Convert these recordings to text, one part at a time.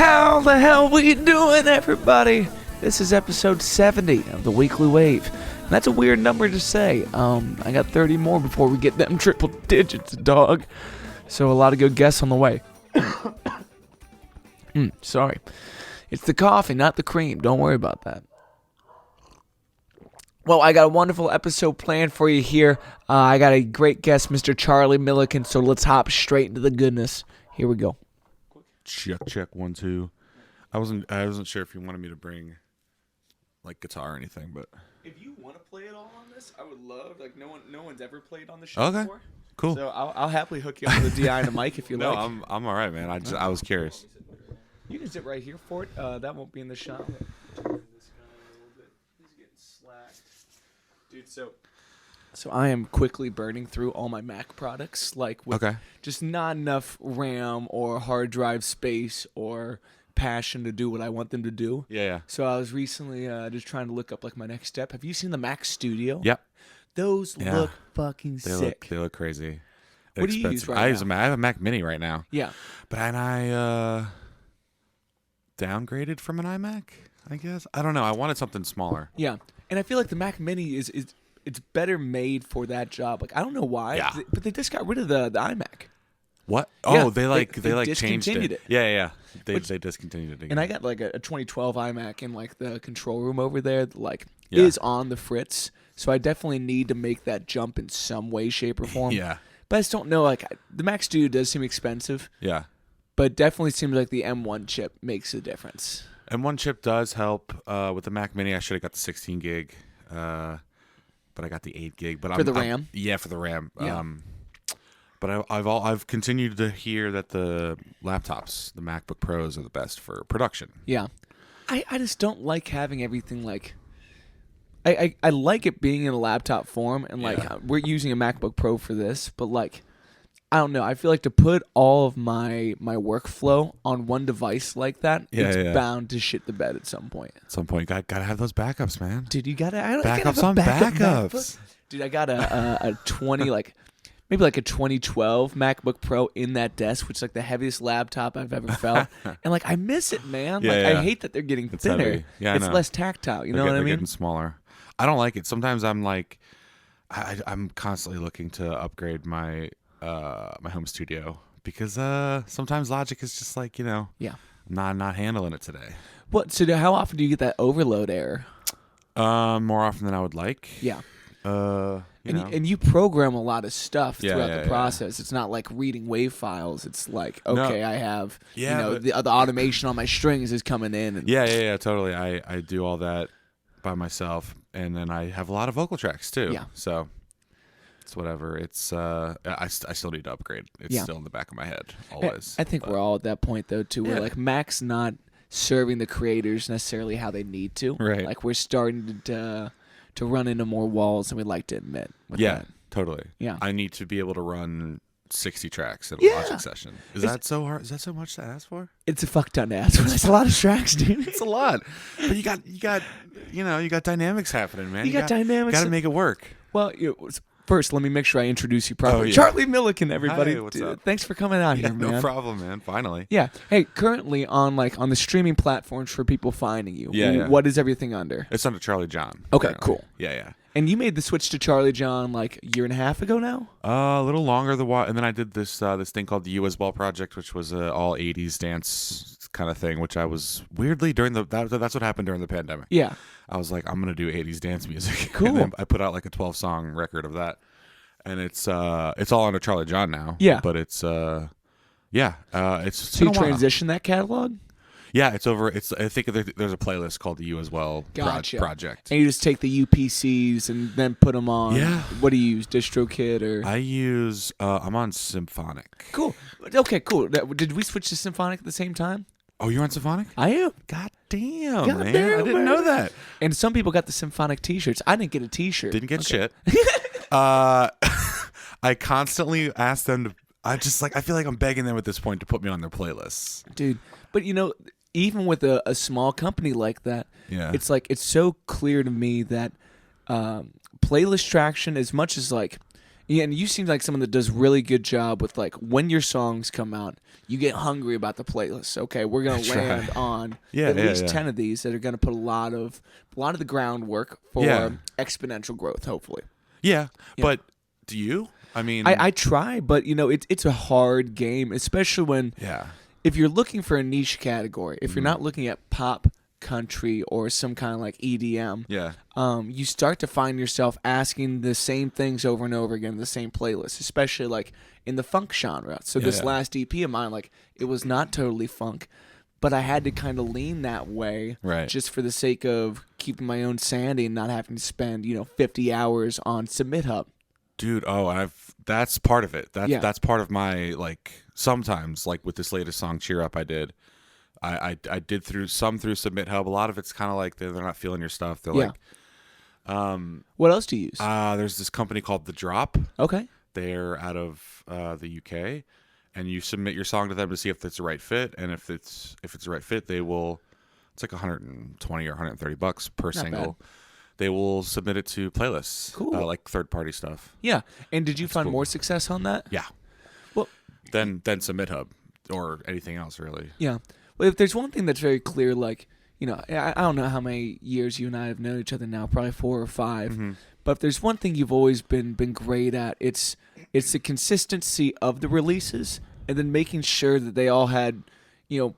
How the hell we doing, everybody? This is episode 70 of the Weekly Wave. And that's a weird number to say. I got 30 more before we get them triple digits, dog. So a lot of good guests on the way. Sorry. It's the coffee, not the cream. Don't worry about that. Well, I got a wonderful episode planned for you here. I got a great guest, Mr. Charlie Milliken, so let's hop straight into the goodness. Here we go. Check 1 2. I wasn't sure if you wanted me to bring like guitar or anything, but if you want to play it all on this, I would love. Like no one's ever played on the show before. Cool. So I'll happily hook you up with a DI and a mic if you like. No, I'm all right, man. I was curious. You can sit right here for it. That won't be in the shot. Turn this guy a little bit. He's getting slacked, dude. So I am quickly burning through all my Mac products, like with just not enough RAM or hard drive space or passion to do what I want them to do. Yeah. So I was recently just trying to look up like my next step. Have you seen the Mac Studio? Yep. Those look fucking sick. They look crazy. What do you use right now? I have a Mac Mini right now. Yeah. But I downgraded from an iMac, I guess. I don't know. I wanted something smaller. Yeah. And I feel like the Mac Mini is it's better made for that job. Like I don't know why, but they just got rid of the iMac. What? Yeah, Oh, they changed it. Yeah. They discontinued it again. And I got like a 2012 iMac in like the control room over there that is on the fritz. So I definitely need to make that jump in some way, shape, or form. Yeah. But I just don't know. Like the Mac Studio does seem expensive. Yeah. But it definitely seems like the M1 chip makes a difference. M1 chip does help. With the Mac Mini, I should have got the 16 gig. But I got the 8 gig. But for the RAM? Yeah, for the RAM. Yeah. But I've continued to hear that the laptops, the MacBook Pros, are the best for production. Yeah. I just don't like having everything like... I like it being in a laptop form, and we're using a MacBook Pro for this, but like... I don't know. I feel like to put all of my workflow on one device like that, it's bound to shit the bed at some point. At some point, you gotta have those backups, man. Dude, you gotta backups on backups. Dude, I got a 20 maybe like a 2012 MacBook Pro in that desk, which is like the heaviest laptop I've ever felt, and like I miss it, man. I hate that they're getting thinner. Heavy. Yeah, it's less tactile. You know what I mean? They're getting smaller. I don't like it. Sometimes I'm like, I'm constantly looking to upgrade my home studio because sometimes Logic is just like, I'm not handling it today. What? So how often do you get that overload error? More often than I would like. Yeah. And you program a lot of stuff throughout the process. It's not like reading WAV files. It's like, I have the automation on my strings is coming in. And Yeah, totally. I do all that by myself, and then I have a lot of vocal tracks too. Yeah. So it's whatever. It's I still need to upgrade. It's still in the back of my head always. I think we're all at that point though too, where like Mac's not serving the creators necessarily how they need to. Right. Like we're starting to run into more walls than we'd like to admit. With that. Totally. Yeah. I need to be able to run 60 tracks in a Logic session. Is that so hard? Is that so much to ask for? It's a fuck ton to ask for. That's a lot of tracks, dude. It's a lot. But you got dynamics happening, man. You got dynamics. Got to make it work. Well, first, let me make sure I introduce you properly. Oh, yeah. Charlie Milliken, everybody. Hi, what's up? Thanks for coming out here, man. No problem, man. Finally. Yeah. Hey, currently on the streaming platforms for people finding you. Yeah. What is everything under? It's under Charlie John. Okay, currently. cool. Yeah. And you made the switch to Charlie John like a year and a half ago now? A little longer and then I did this thing called the You As Well project, which was all 80s dance kind of thing, which I was weirdly that's what happened during the pandemic. Yeah. I was like, I'm going to do 80s dance music. Cool. And then I put out like a 12-song record of that. And it's all under Charlie John now. Yeah. But it's so you transition that catalog? Yeah, it's over. I think there's a playlist called the You As Well project. And you just take the UPCs and then put them on. Yeah. What do you use? DistroKid or? I use. I'm on Symphonic. Cool. Okay. Cool. Did we switch to Symphonic at the same time? Oh, you're on Symphonic? I am. God damn, man! I didn't know that. And some people got the Symphonic T-shirts. I didn't get a T-shirt. Didn't get shit. I constantly ask them to. I feel like I'm begging them at this point to put me on their playlists, dude. But even with a small company like that, it's like it's so clear to me that playlist traction, as much as like Yeah, and you seem like someone that does really good job with like when your songs come out, you get hungry about the playlist. Okay, we're gonna land on at least 10 of these that are gonna put a lot of the groundwork for exponential growth, hopefully. Yeah, but do you? I mean, I try, but it's a hard game, especially when if you're looking for a niche category, if you're not looking at pop, country, or some kind of like EDM, you start to find yourself asking the same things over and over again in the same playlist, especially like in the funk genre. So this last EP of mine, like it was not totally funk, but I had to kind of lean that way just for the sake of keeping my own sanity and not having to spend 50 hours on Submit Hub. Dude, that's part of it. That's part of my, like, sometimes, like with this latest song, Cheer Up, I did through Submit Hub. A lot of it's kind of like they're not feeling your stuff. They're like, what else do you use? There's this company called The Drop. Okay. They're out of the UK, and you submit your song to them to see if it's the right fit, and if it's the right fit, they will. It's like $120 or $130 per not single. Bad. They will submit it to playlists, cool. like third-party stuff. Yeah, and did you find more success on that? Yeah. Well, than Submit Hub or anything else, really. Yeah. Well, if there's one thing that's very clear, like, I don't know how many years you and I have known each other now, probably 4 or 5. But if there's one thing you've always been great at, it's the consistency of the releases, and then making sure that they all had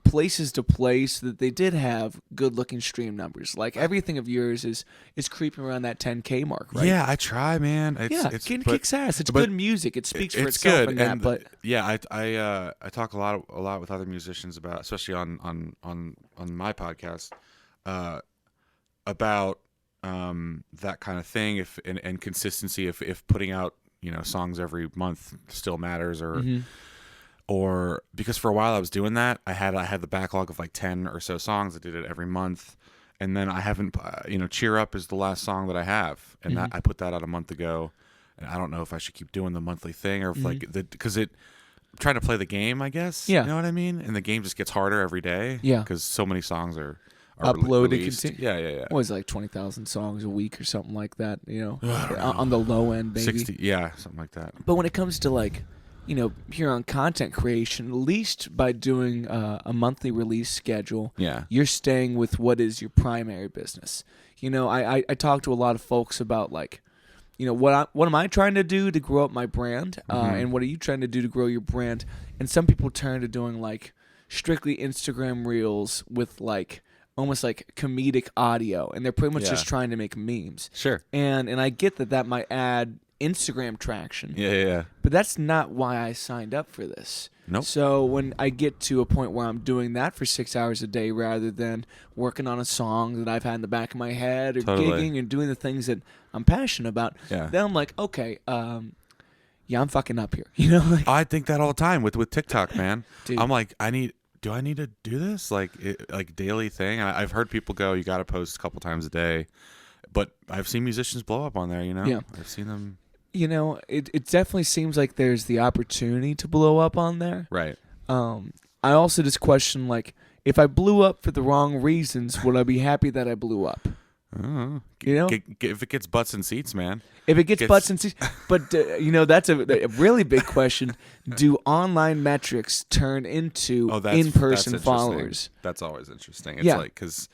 places to play so that they did have good-looking stream numbers. Like, everything of yours is creeping around that 10K mark, right? Yeah, I try, man. It kicks ass. It's good music. It speaks for itself in that. But yeah, I talk a lot with other musicians about, especially on my podcast, about that kind of thing. And consistency. If putting out songs every month still matters, or because for a while I was doing that, I had the backlog of like 10 or so songs. I did it every month, and then I haven't. Cheer Up is the last song that I have, and I put that out a month ago, and I don't know if I should keep doing the monthly thing or if because I'm trying to play the game, I guess. Yeah. You know what I mean? And the game just gets harder every day. Yeah. Because so many songs are uploaded. Yeah. What was it, like 20,000 songs a week or something like that? On the low end, baby. 60, yeah, something like that. But when it comes to like. Here on content creation, at least by doing a monthly release schedule, you're staying with what is your primary business. I talk to a lot of folks about like, what am I trying to do to grow up my brand, and what are you trying to do to grow your brand? And some people turn to doing like strictly Instagram reels with like almost like comedic audio, and they're pretty much just trying to make memes. Sure. And I get that might add Instagram traction. Yeah. But that's not why I signed up for this. Nope. So when I get to a point where I'm doing that for 6 hours a day rather than working on a song that I've had in the back of my head or gigging and doing the things that I'm passionate about, then I'm like, okay, I'm fucking up here. I think that all the time with TikTok, man. Dude. I'm like, do I need to do this? Like daily thing? I've heard people go, you got to post a couple times a day. But I've seen musicians blow up on there, Yeah. I've seen them. It definitely seems like there's the opportunity to blow up on there. Right. I also just question, like, if I blew up for the wrong reasons, would I be happy that I blew up? If it gets butts and seats, man. If it gets butts and seats. But, that's a really big question. Do online metrics turn into in-person followers? That's always interesting. It's like, because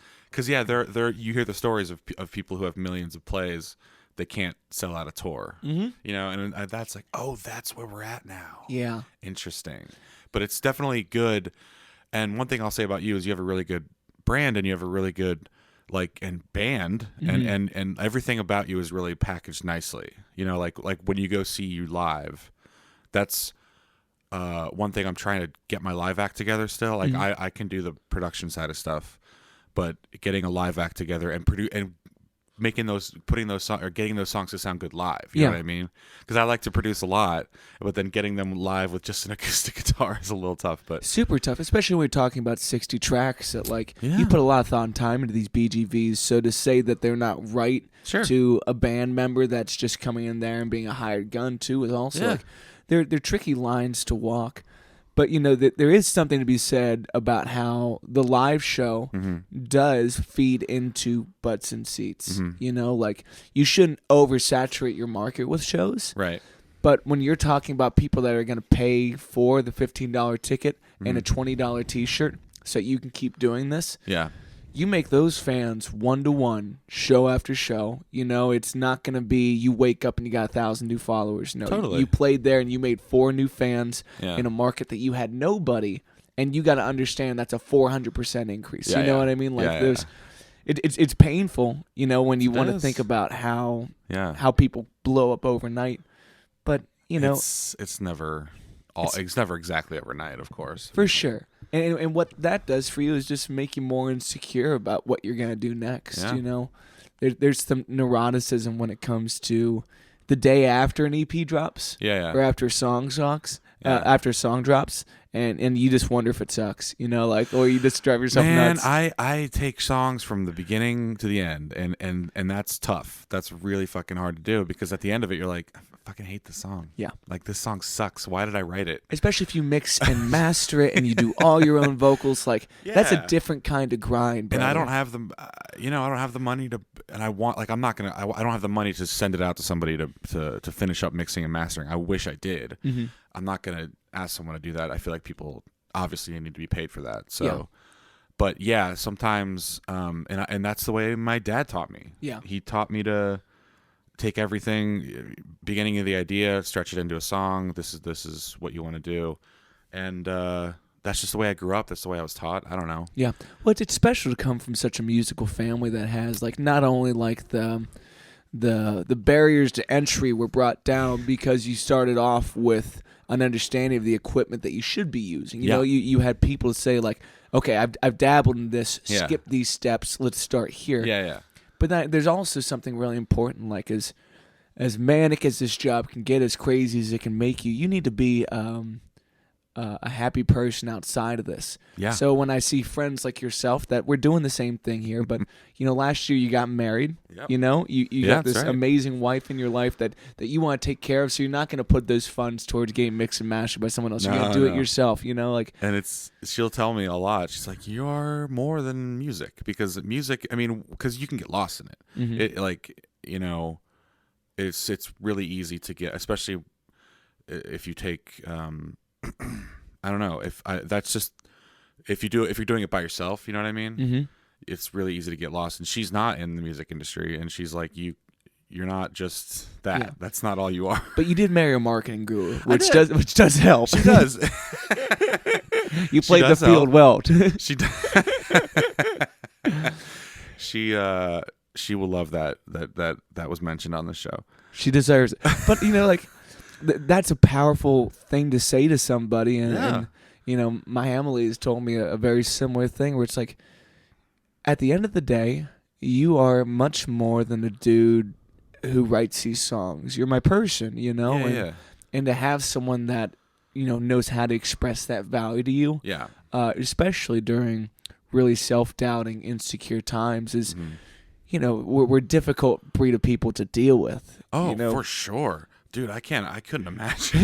you hear the stories of people who have millions of plays. They can't sell out a tour, and that's like, oh, that's where we're at now. Yeah, interesting, but it's definitely good. And one thing I'll say about you is you have a really good brand, and you have a really good and band, and everything about you is really packaged nicely. Like when you go see you live, that's one thing I'm trying to get my live act together still. Like I can do the production side of stuff, but getting a live act together and getting those songs to sound good live. You know what I mean? Because I like to produce a lot, but then getting them live with just an acoustic guitar is a little tough. But super tough, especially when we're talking about 60 tracks that you put a lot of thought and time into these BGVs. So to say that they're not right to a band member that's just coming in there and being a hired gun too is also they're tricky lines to walk. But, there is something to be said about how the live show does feed into butts and seats. You shouldn't oversaturate your market with shows. Right. But when you're talking about people that are going to pay for the $15 ticket and a $20 T-shirt so you can keep doing this, you make those fans one-to-one, show after show. You know, it's not going to be you wake up and you got 1,000 new followers. No, totally. You played there and you made 4 new fans in a market that you had nobody, and you got to understand that's a 400% increase. You know what I mean? Like there's. It's painful, you know, when you want to think about how people blow up overnight. But you know, it's never exactly overnight, of course. For sure. And what that does for you is just make you more insecure about what you're gonna do next. Yeah. You know, there's some neuroticism when it comes to the day after an EP drops, or after a song drops, and you just wonder if it sucks, you know, like, or you just drive yourself nuts. I take songs from the beginning to the end, and that's tough. That's really fucking hard to do, because at the end of it, you're like, I fucking hate this song. Yeah. Like, this song sucks. Why did I write it? Especially if you mix and master it and you do all your own vocals. Like, that's a different kind of grind, brother. And I don't have the, I don't have the money to, and I want, like, I'm not going to, I don't have the money to send it out to somebody to finish up mixing and mastering. I wish I did. Mm-hmm. I'm not going to ask someone to do that. I feel like people obviously need to be paid for that. So, but sometimes, and that's the way my dad taught me. Yeah. He taught me to take everything, beginning of the idea, stretch it into a song. This is what you want to do. And, that's just the way I grew up. That's the way I was taught. I don't know. Yeah. Well, it's special to come from such a musical family that has, like, not only like the barriers to entry were brought down because you started off with an understanding of the equipment that you should be using. You know, you had people say, like, okay, I've dabbled in this, skip these steps, let's start here. Yeah. But there's also something really important, like, as manic as this job can get, as crazy as it can make you, you need to be a happy person outside of this. Yeah. So when I see friends like yourself that we're doing the same thing here, but you know, last year you got married. Yep. You know, you got this amazing wife in your life that you want to take care of. So you're not going to put those funds towards getting mixed and mastered by someone else. You're going to do it yourself. You know, like. And she'll tell me a lot. She's like, "You're more than music, because music. I mean, because you can get lost in it. Mm-hmm. It, like, you know, it's really easy to get, especially if you take." I don't know if you're doing it by yourself, you know what I mean? Mm-hmm. It's really easy to get lost. And she's not in the music industry, and she's like, you're not just that. Yeah. That's not all you are. But you did marry a marketing guru, which does help. She does. You played the field well. She does. She will love that was mentioned on the show. She deserves it. But you know, like. That's a powerful thing to say to somebody, and you know, my Emily has told me a very similar thing, where it's like, at the end of the day, you are much more than a dude who writes these songs. You're my person, you know, and to have someone that, you know, knows how to express that value to you, especially during really self-doubting, insecure times, is, you know, we're a difficult breed of people to deal with. Oh, you know? For sure. Dude, I couldn't imagine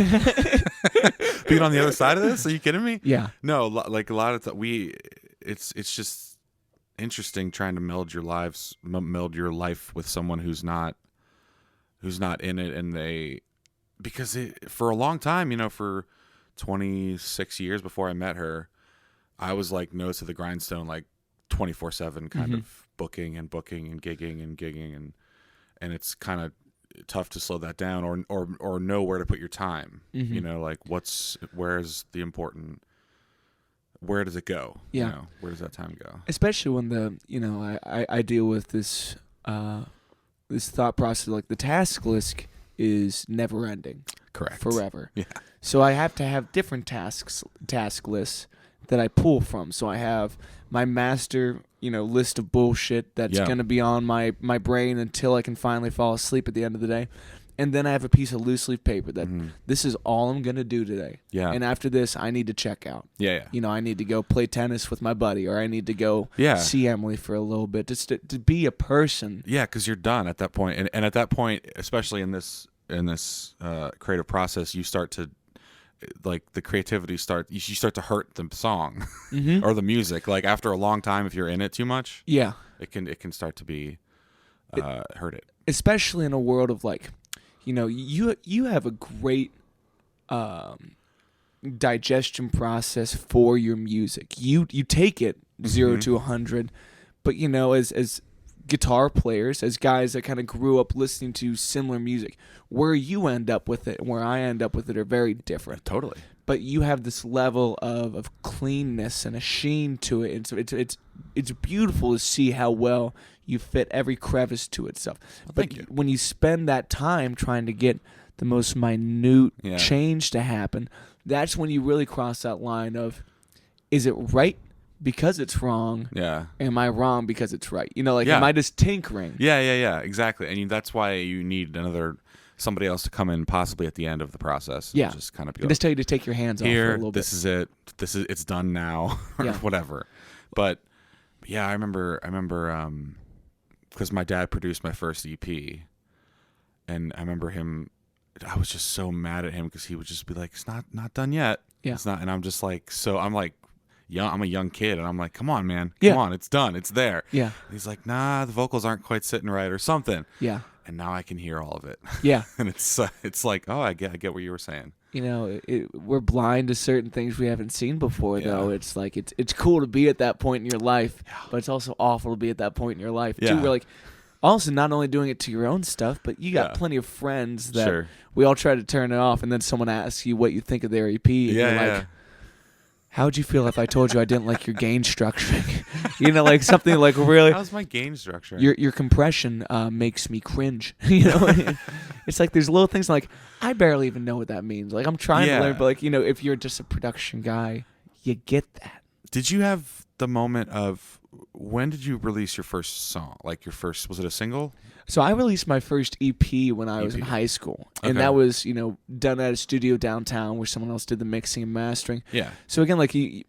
being on the other side of this. Are you kidding me? Yeah. No, like a lot of it's just interesting trying to meld your life with someone who's not in it, and because for a long time, you know, for 26 years before I met her, I was like nose to the grindstone, like 24/7 kind of booking and gigging and it's kind of tough to slow that down or know where to put your time. You know, like where does it go? Yeah. You know, where does that time go? Especially when I deal with this thought process, like the task list is never ending. Correct. Forever. Yeah. So I have to have different task lists that I pull from. So I have my master, you know, list of bullshit that's going to be on my brain until I can finally fall asleep at the end of the day. And then I have a piece of loose leaf paper that this is all I'm going to do today. Yeah. And after this, I need to check out. Yeah. You know, I need to go play tennis with my buddy, or I need to go see Emily for a little bit, just to be a person. Yeah, because you're done at that point. And at that point, especially in this creative process, you start to, like, the creativity you start to hurt the song or the music. Like, after a long time, if you're in it too much, it can start to be hurt it. Especially in a world of, like, you have a great digestion process for your music. You take it 0 to 100, but as guitar players, as guys that kind of grew up listening to similar music, where you end up with it and where I end up with it are very different. Totally. But you have this level of cleanness and a sheen to it, and so it's beautiful to see how well you fit every crevice to itself. Well, but thank you. When you spend that time trying to get the most minute change to happen, that's when you really cross that line of, is it right because it's wrong? Yeah. Am I wrong because it's right? Am I just tinkering? Yeah, exactly. And that's why you need somebody else to come in possibly at the end of the process. And just kind of be and just tell you to take your hands off for a little bit. This is it. It's done now or whatever. But yeah, I remember because my dad produced my first EP, and I remember I was just so mad at him because he would just be like, "It's not done yet." Yeah. It's not, and I'm just like, I'm a young kid, and I'm like, "Come on, man, come on, it's done, it's there." Yeah. And he's like, "Nah, the vocals aren't quite sitting right or something." Yeah. And now I can hear all of it. Yeah. And it's like, oh, I get what you were saying. We're blind to certain things we haven't seen before, though. It's like it's cool to be at that point in your life, but it's also awful to be at that point in your life too. We're like, also not only doing it to your own stuff, but you got plenty of friends that we all try to turn it off, and then someone asks you what you think of their EP, and you're like, how would you feel if I told you I didn't like your gain structuring? Like something like really. How's my gain structure? Your compression makes me cringe. It's like there's little things like I barely even know what that means. Like I'm trying to learn, but if you're just a production guy, you get that. Did you have the moment of when did you release your first song? Like was it a single? So I released my first EP when I was in high school, and that was done at a studio downtown where someone else did the mixing and mastering. Yeah. So again, like you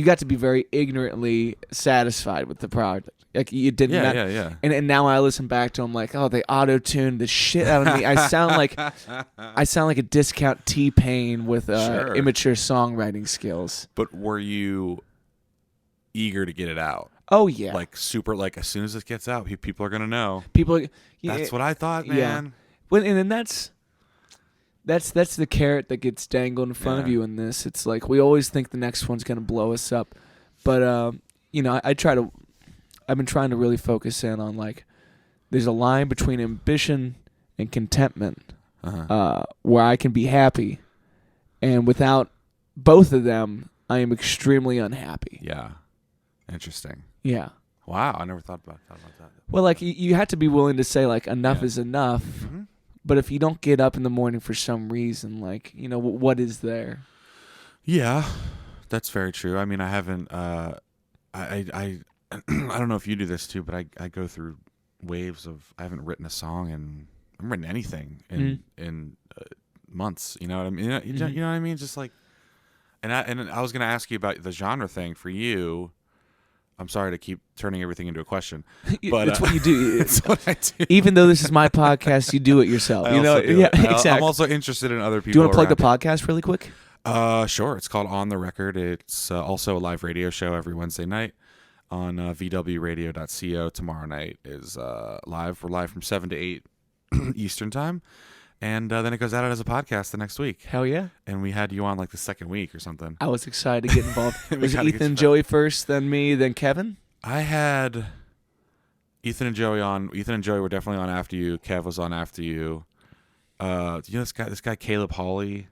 got to be very ignorantly satisfied with the product. Like you didn't. Yeah. And now I listen back to them like, oh, they auto-tuned the shit out of me. I sound like a discount T-Pain with immature songwriting skills. But were you eager to get it out? Oh yeah, like super. Like as soon as it gets out, people are gonna know. That's what I thought, man. Yeah. Well, and then that's the carrot that gets dangled in front of you in this. It's like we always think the next one's gonna blow us up, but I've been trying to really focus in on like there's a line between ambition and contentment, where I can be happy, and without both of them, I am extremely unhappy. Yeah. Interesting. Yeah. Wow, I never thought about that. Well, like you have to be willing to say like enough is enough, but if you don't get up in the morning for some reason, like what is there? Yeah, that's very true. I mean, I haven't. I don't know if you do this too, but I go through waves of I haven't written a song and I haven't written anything in months. You know what I mean? You know what I mean? Just like, and I was gonna ask you about the genre thing for you. I'm sorry to keep turning everything into a question, but it's what you do. It's what I do. Even though this is my podcast, you do it yourself. Exactly. I'm also interested in other people. Do you want to plug the podcast really quick? Sure. It's called On the Record. It's also a live radio show every Wednesday night on vwradio.co. Tomorrow night is live. We're live from 7 to 8 Eastern time. And then it goes out as a podcast the next week. Hell yeah. And we had you on like the second week or something. I was excited to get involved. Was Ethan and Joey first, then me, then Kevin? I had Ethan and Joey on. Ethan and Joey were definitely on after you. Kev was on after you. This guy Caleb Hawley.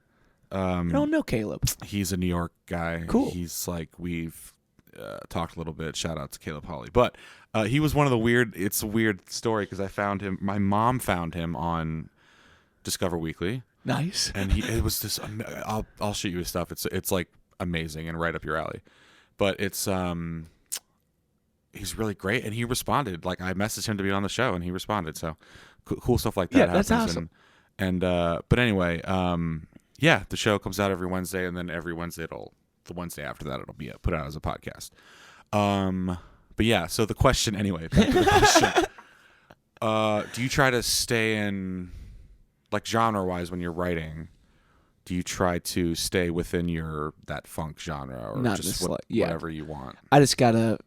I don't know Caleb. He's a New York guy. Cool. He's like, we've talked a little bit. Shout out to Caleb Hawley. But he was one of the it's a weird story because I found him. My mom found him on Discover Weekly. Nice. And it was this. I'll shoot you his stuff. It's like amazing and right up your alley. But it's he's really great, and he responded. Like I messaged him to be on the show, and he responded. So cool stuff like that. Yeah, that's awesome. And but anyway, yeah, the show comes out every Wednesday, and then every Wednesday the Wednesday after that it'll be put out as a podcast. But yeah, so the question anyway. Back to the question. Do you try to stay in, like genre-wise, when you're writing? Do you try to stay within that funk genre, or not just whatever you want? I just gotta.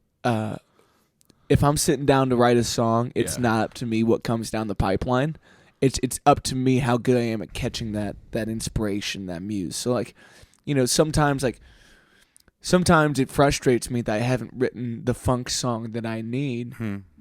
If I'm sitting down to write a song, it's not up to me what comes down the pipeline. it's up to me how good I am at catching that inspiration, that muse. So like, sometimes it frustrates me that I haven't written the funk song that I need,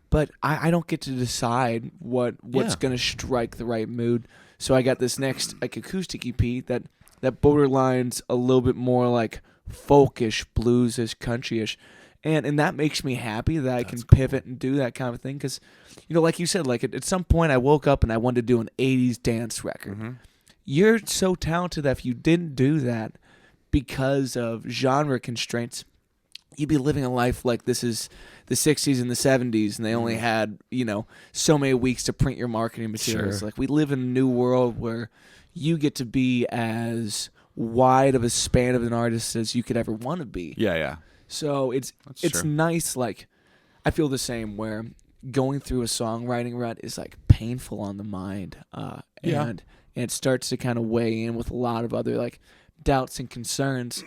but I don't get to decide what's gonna strike the right mood. So I got this next like acoustic EP that borderlines a little bit more like folkish, bluesish, countryish. And that makes me happy that I can pivot and do that kind of thing. Because, like you said, like at some point I woke up and I wanted to do an 80s dance record. Mm-hmm. You're so talented that if you didn't do that because of genre constraints, you'd be living a life like this is the 60s and the 70s, and they only had, so many weeks to print your marketing materials. Sure. Like we live in a new world where you get to be as wide of a span of an artist as you could ever want to be. Yeah, yeah. So it's nice. Like I feel the same where going through a songwriting rut is like painful on the mind, and it starts to kind of weigh in with a lot of other like doubts and concerns.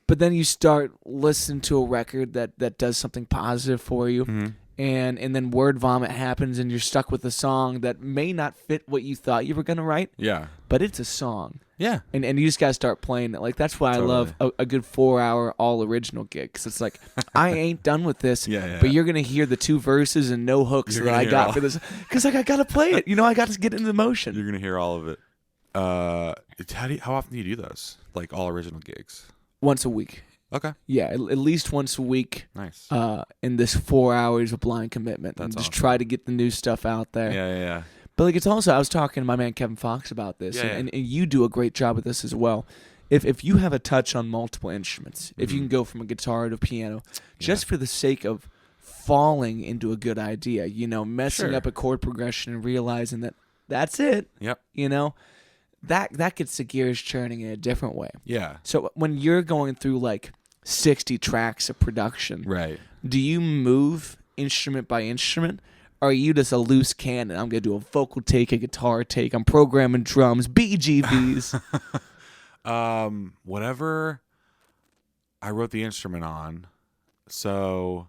But then you start listening to a record that does something positive for you, and then word vomit happens, and you're stuck with a song that may not fit what you thought you were gonna write. Yeah, but it's a song. Yeah, and you just gotta start playing it. Like that's why totally. I love a good 4-hour all original gig, because it's like I ain't done with this, but you're gonna hear the 2 verses and no hooks that I got for this, because like I gotta play it. I got to get into the motion. You're gonna hear all of it. How often do you do those? Like all original gigs? Once a week. Okay. Yeah, at least once a week. Nice. In this 4 hours of blind commitment. That's just awesome. Try to get the new stuff out there. Yeah. But like it's also, I was talking to my man Kevin Fox about this, and you do a great job with this as well. If you have a touch on multiple instruments, if you can go from a guitar to a piano, just for the sake of falling into a good idea, messing up a chord progression and realizing that that's it. Yep. That gets the gears churning in a different way. Yeah. So when you're going through like 60 tracks of production, right? Do you move instrument by instrument? Or are you just a loose cannon? I'm going to do a vocal take, a guitar take. I'm programming drums, BGVs. Whatever I wrote the instrument on. So,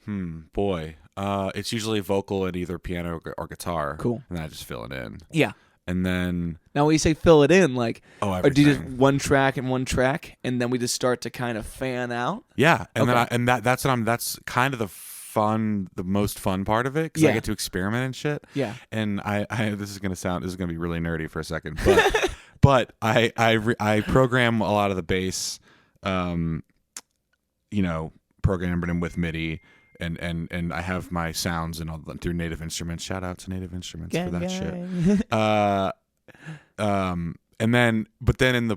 it's usually vocal and either piano or guitar. Cool. And I just fill it in. Yeah. And then now when you say fill it in, like, or do you just one track and one track, and then we just start to kind of fan out? Yeah. And that's kind of the most fun part of it, because I get to experiment and shit. Yeah. And I this is gonna be really nerdy for a second, but but I program a lot of the bass, programmed them with MIDI, and I have my sounds and all through Native Instruments. Shout out to Native Instruments for that shit. And then in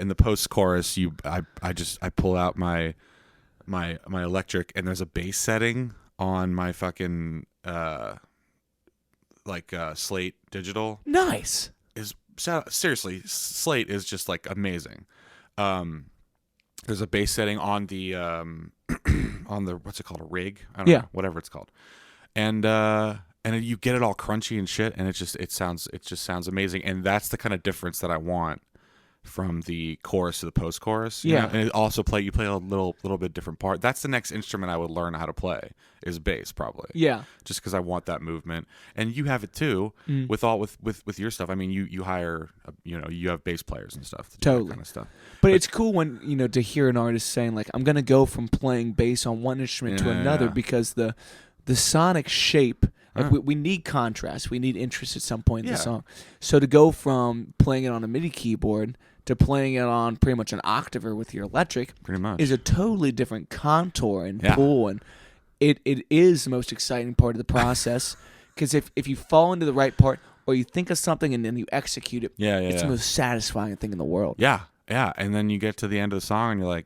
the post chorus, I pull out my electric, and there's a bass setting on my fucking Slate digital. Nice. Seriously, Slate is just like amazing. There's a bass setting on the on the, what's it called, a rig? I don't know, whatever it's called. And you get it all crunchy and shit, and it just sounds amazing. And that's the kind of difference that I want from the chorus to the post chorus. And it also you play a little bit different part. That's the next instrument I would learn how to play, is bass, probably. Yeah. Just because I want that movement. And you have it too with your stuff. I mean, you hire you have bass players and stuff to do that kind of stuff. But it's cool when to hear an artist saying like, I'm gonna go from playing bass on one instrument to another, because the sonic shape, like we need contrast, we need interest at some point in the song. So to go from playing it on a MIDI keyboard to playing it on pretty much an octaver with your electric, pretty much, is a totally different contour and pull, and it is the most exciting part of the process, because if you fall into the right part, or you think of something and then you execute it, it's the most satisfying thing in the world. Yeah, and then you get to the end of the song and you're like,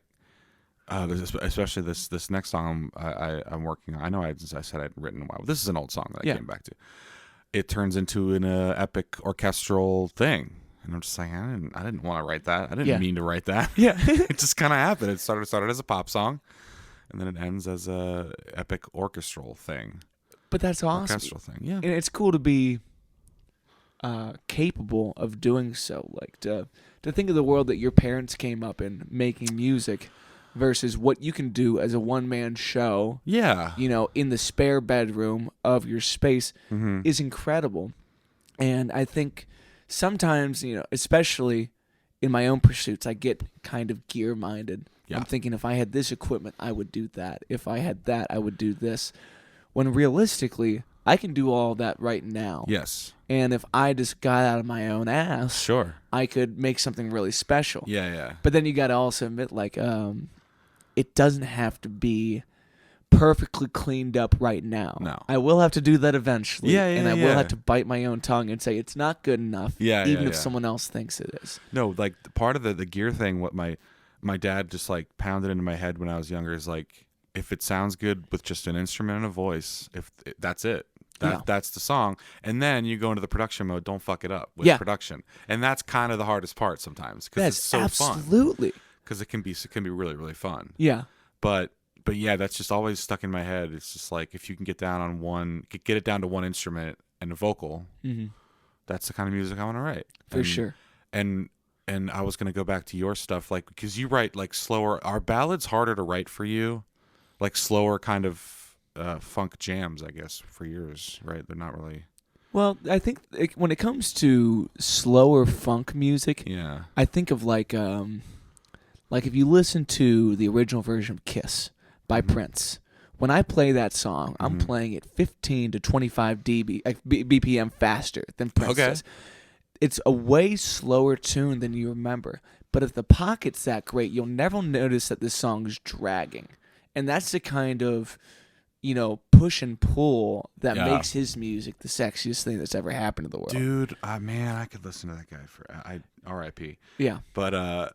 especially this next song I'm working on. I know I said I'd written a while, but this is an old song that I came back to. It turns into an epic orchestral thing. And I'm just like, I didn't want to write that. I didn't mean to write that. Yeah. It just kind of happened. It started as a pop song, and then it ends as a epic orchestral thing. But that's awesome. Orchestral thing, yeah. And it's cool to be capable of doing so. Like to think of the world that your parents came up in, making music. versus what you can do as a one-man show. Yeah. In the spare bedroom of your space is incredible. And I think sometimes, especially in my own pursuits, I get kind of gear-minded. Yeah. I'm thinking if I had this equipment, I would do that. If I had that, I would do this. When realistically, I can do all that right now. Yes. And if I just got out of my own ass, sure, I could make something really special. Yeah. But then you got to also admit, it doesn't have to be perfectly cleaned up right now. No. I will have to do that eventually. And I will have to to bite my own tongue and say it's not good enough, even if someone else thinks it is. No, part of the gear thing, what my dad just pounded into my head when I was younger is if it sounds good with just an instrument and a voice, that's it. That's the song. And then you go into the production mode, don't fuck it up with production. And that's kind of the hardest part sometimes because it's so fun. Absolutely. Because it can be really, really fun. Yeah. But yeah, that's just always stuck in my head. It's just if you can get it down to one instrument and a vocal, that's the kind of music I want to write. For sure. And I was going to go back to your stuff, because you write slower. Are ballads harder to write for you? Slower kind of funk jams, I guess, for yours, right? They're not really. Well, I think when it comes to slower funk music, I think of if you listen to the original version of Kiss by Prince. When I play that song, I'm playing it 15 to 25 BPM faster than Prince does. It's a way slower tune than you remember. But if the pocket's that great, you'll never notice that this song's dragging. And that's the kind of, push and pull that makes his music the sexiest thing that's ever happened to the world. Dude, man, I could listen to that guy R.I.P. Yeah. But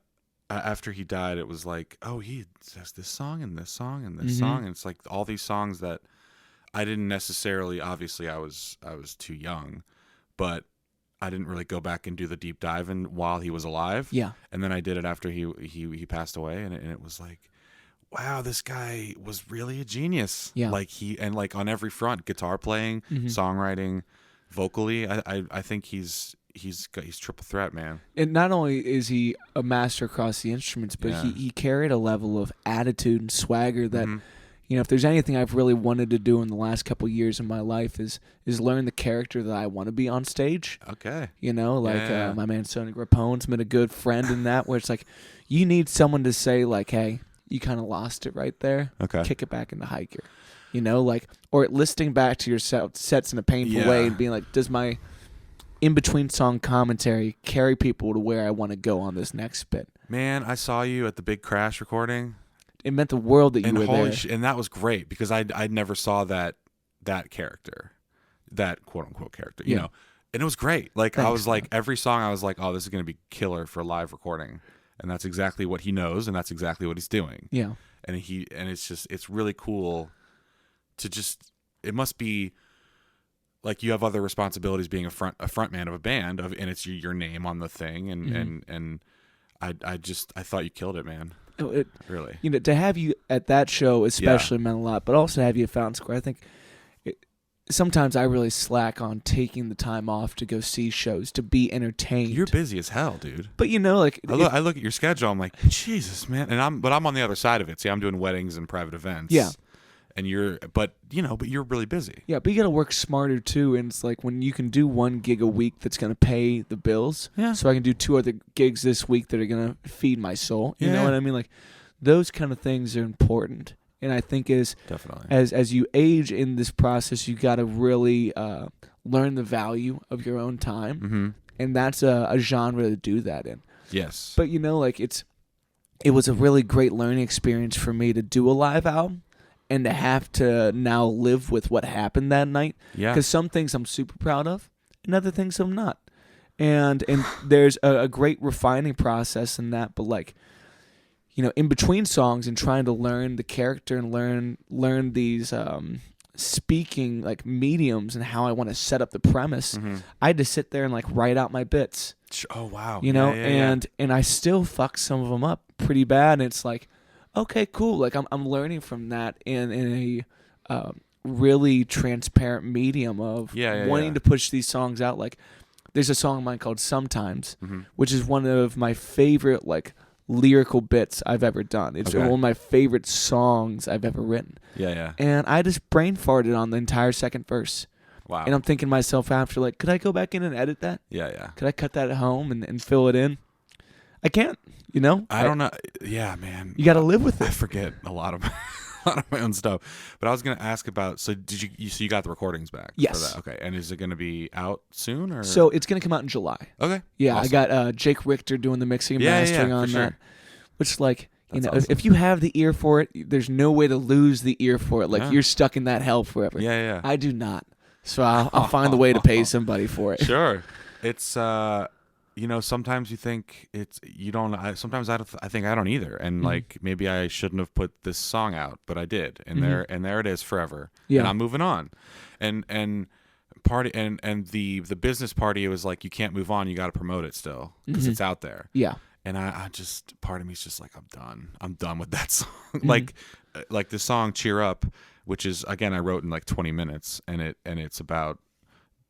after he died, it was he has this song and this song and this song, and it's all these songs that I didn't necessarily. Obviously, I was too young, but I didn't really go back and do the deep dive while he was alive. Yeah, and then I did it after he passed away, and it was wow, this guy was really a genius. Yeah, on every front, guitar playing, songwriting, vocally. I think he's triple threat, man. And not only is he a master across the instruments, but he carried a level of attitude and swagger that, if there's anything I've really wanted to do in the last couple of years of my life is learn the character that I want to be on stage. Okay. My man Sonny Rapone's been a good friend in that, where it's you need someone to say hey, you kind of lost it right there. Okay. Kick it back into high gear. Or listening back to your sets in a painful way and being does my in-between song commentary carry people to where I want to go on this next bit? Man, I saw you at the Big Crash recording. It meant the world that you were there. And that was great because I never saw that character, that quote-unquote character, you know. And it was great. Thanks, I was every song I was oh, this is going to be killer for live recording. And that's exactly what he knows, and that's exactly what he's doing. Yeah. And it's really cool to it must be you have other responsibilities being a front man of a band and it's your name on the thing and I thought you killed it, man. Really. To have you at that show especially meant a lot, but also to have you at Fountain Square, I think sometimes I really slack on taking the time off to go see shows, to be entertained. You're busy as hell, dude. But I look at your schedule, I'm Jesus, man. And I'm on the other side of it. See, I'm doing weddings and private events. Yeah. And you're really busy. Yeah, but you got to work smarter too. And it's when you can do 1 gig a week that's going to pay the bills. Yeah. So I can do 2 other gigs this week that are going to feed my soul. You know what I mean? Those kind of things are important. And I think definitely as you age in this process, you got to really learn the value of your own time. Mm-hmm. And that's a genre to do that in. Yes. But it was a really great learning experience for me to do a live album. And to have to now live with what happened that night. Yeah. Because some things I'm super proud of, and other things I'm not. And there's a great refining process in that. But in between songs and trying to learn the character and learn these speaking mediums and how I want to set up the premise, I had to sit there and write out my bits. Oh wow. And I still fuck some of them up pretty bad. And it's okay, cool. I'm learning from that in a really transparent medium of wanting to push these songs out. There's a song of mine called Sometimes, which is one of my favorite lyrical bits I've ever done. It's Okay. one of my favorite songs I've ever written. Yeah. And I just brain farted on the entire second verse. Wow. And I'm thinking to myself after, like, could I go back in and edit that? Yeah. Could I cut that at home and fill it in? I can't, you know? I don't know. Yeah, man. You got to live with I it. forget a lot of my own stuff. But I was going to ask about, so did you got the recordings back? Yes. For that? Okay. And is it going to be out soon or? So it's going to come out in July. Okay. Yeah, Awesome. I got Jake Richter doing the mixing and mastering on sure. that. Which, like, That's you know, awesome. if you have the ear for it, there's no way to lose the ear for it. Like, Yeah. you're stuck in that hell forever. Yeah. I do not. So I'll find the way to pay somebody for it. Sure. It's sometimes you think you don't. Sometimes I think I don't either, and like maybe I shouldn't have put this song out, but I did, and there it is forever. Yeah. And I'm moving on, and the business party, it was like you can't move on, you got to promote it still because it's out there. Yeah. And I just, part of me is just like, I'm done with that song. like the song "Cheer Up," which is, again, I wrote in like 20 minutes, and it's about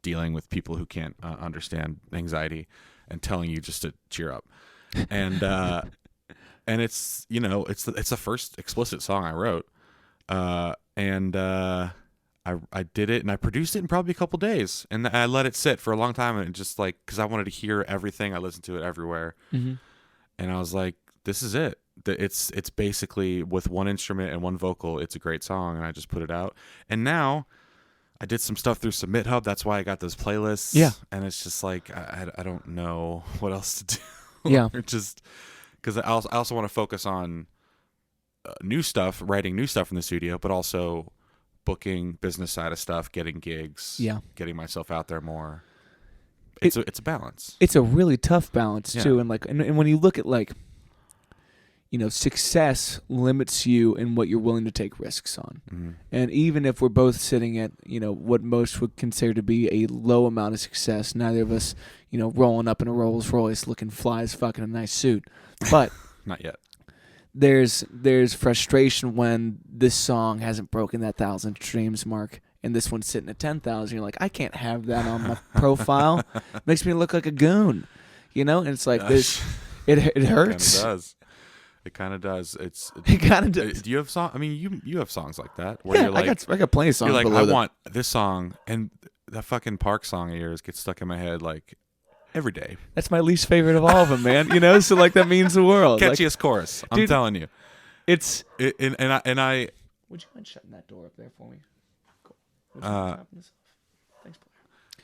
dealing with people who can't understand anxiety and telling you just to cheer up. And and it's, it's the first explicit song I wrote. I did it and I produced it in probably a couple days, and I let it sit for a long time, and just like, because I wanted to hear everything. I listened to it everywhere. And I was like, this is it. It's basically with one instrument and one vocal. It's a great song, and I just put it out. And now I did some stuff through Submit Hub. That's why I got those playlists. Yeah. And it's just like, I don't know what else to do. Yeah. Just because I also want to focus on new stuff, writing new stuff in the studio, but also booking, business side of stuff, getting gigs, getting myself out there more. It's a balance. It's a really tough balance too, Yeah. and when you look at, like, success limits you in what you're willing to take risks on. And even if we're both sitting at, what most would consider to be a low amount of success, neither of us, rolling up in a Rolls Royce looking fly as fuck in a nice suit, but Not yet. there's frustration when this song hasn't broken that 1,000 streams mark. And this one's sitting at 10,000. You're like, I can't have that on my profile. Makes me look like a goon, And it's like this. It hurts. It kind of does. It kind of does. Do you have song? I mean, you have songs like that where Yeah, you're like, I got plenty of songs. you're like, below I that. want this song, and that fucking Park song of yours gets stuck in my head like every day. That's my least favorite of all of them, man. So like that means the world. Catchiest chorus. I'm dude, telling you. It's. And I. Would you mind shutting that door up there for me? Thanks, Blair.